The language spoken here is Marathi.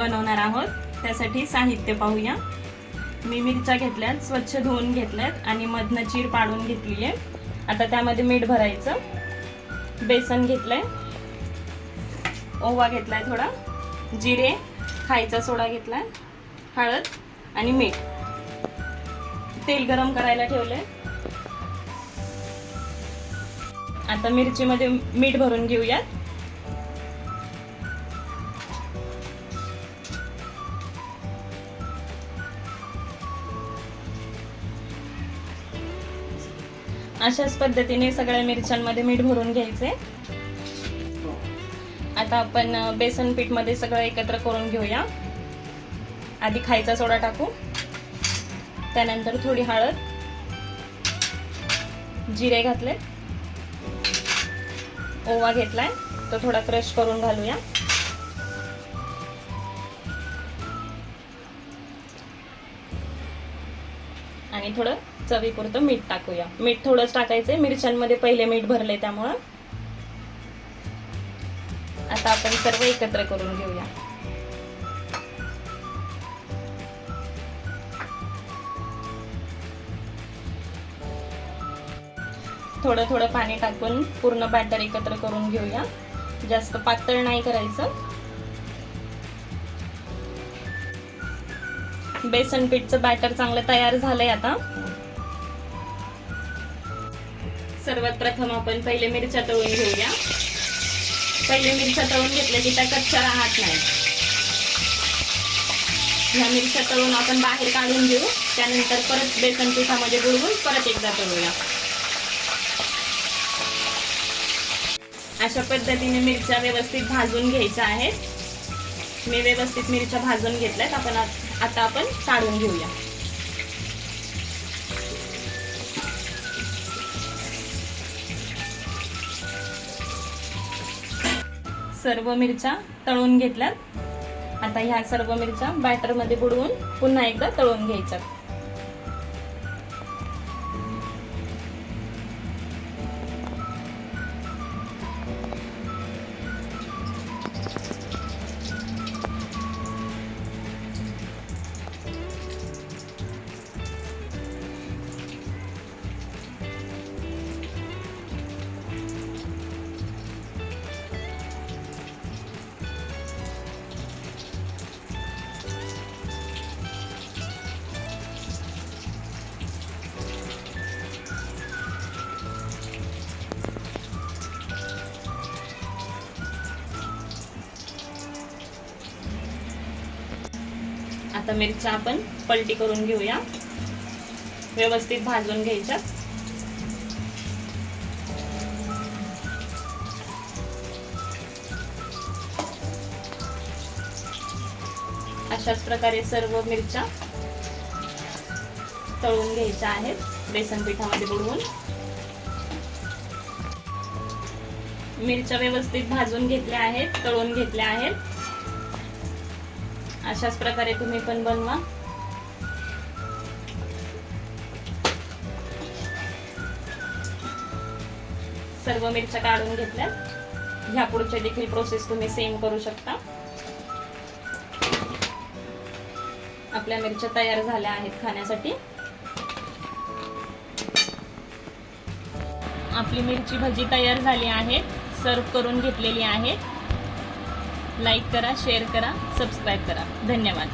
बनवणार आहोत. त्यासाठी साहित्य पाहूया. मी मिरच्या घेतल्यात, स्वच्छ धुवून घेतल्यात आणि मधनं चीर पाडून घेतली आहे. आता त्यामध्ये मीठ भरायचं. बेसन घेतलंय, ओवा घेतलाय थोडा, जिरे, खायचा सोडा घेतलाय, हळद आणि मीठ. तेल गरम करायला ठेवलंय. आता मिरचीमध्ये मीठ भरून घेऊयात. अशाच पद्धतीने सगळ्या मिरच्यांमध्ये मीठ भरून घ्यायचे. आता आपण बेसन पीठ मध्ये सगळं एकत्र करून घेऊया. आधी खायचा सोडा टाकू, त्यानंतर थोडी हळद, जिरे घातले, ओवा घेतलाय तो थोडा क्रश करून घालूया. आणि थोडं चवीपुरतं मीठ टाकूया. मीठ थोडंच टाकायचंय, मिरच्यांमध्ये पहिले मीठ भरले त्यामुळं. आता आपण सर्व एकत्र करून घेऊया. थोडं थोडं पाणी टाकून पूर्ण बॅटर एकत्र करून घेऊया. जास्त पातळ नाही करायचं. बेसन पीठचं बॅटर चांगलं तयार झालंय. आता सर्वात प्रथम आपण पहिले मिरच्या तळून घेऊया. पहिले मिरच्या तळून घेतल्या की त्या कच्च्या राहत नाही. ह्या मिरच्या तळून आपण बाहेर काढून घेऊ. त्यानंतर परत बेसन पिठामध्ये बुडवून परत एकदा तळूया. अशा पद्धतीने मिरच्या व्यवस्थित भाजून घ्यायच्या आहेत. मी व्यवस्थित मिरच्या भाजून घेतल्यात. आता आपण काढून घेऊया. सर्व मिरच्या तळून घेतल्यात. आता ह्या सर्व मिरच्या बॅटर मध्ये बुडवून पुन्हा एकदा तळून घ्यायच्या. आता मिरच्या आपण पलटी करून घेऊया. व्यवस्थित भाजून घ्यायच्या. अशाच प्रकारे सर्व मिरच्या तळून घ्यायच्या आहेत बेसन पिठामध्ये बुडवून. मिरच्या व्यवस्थित भाजून घेतल्या आहेत, तळून घेतल्या आहेत. अशाच प्रकारे तुम्ही पण बनवा. सर्व मिरच्या काढून घेतल्या. ह्या पुढच्या देखील प्रोसेस तुम्ही सेम करू शकता. आपल्या मिरच्या तयार झाल्या आहेत खाण्यासाठी. आपली मिरची भजी तयार झाली आहे. सर्व करून घेतलेली आहे. लाईक करा, शेअर करा, सबस्क्राईब करा. धन्यवाद.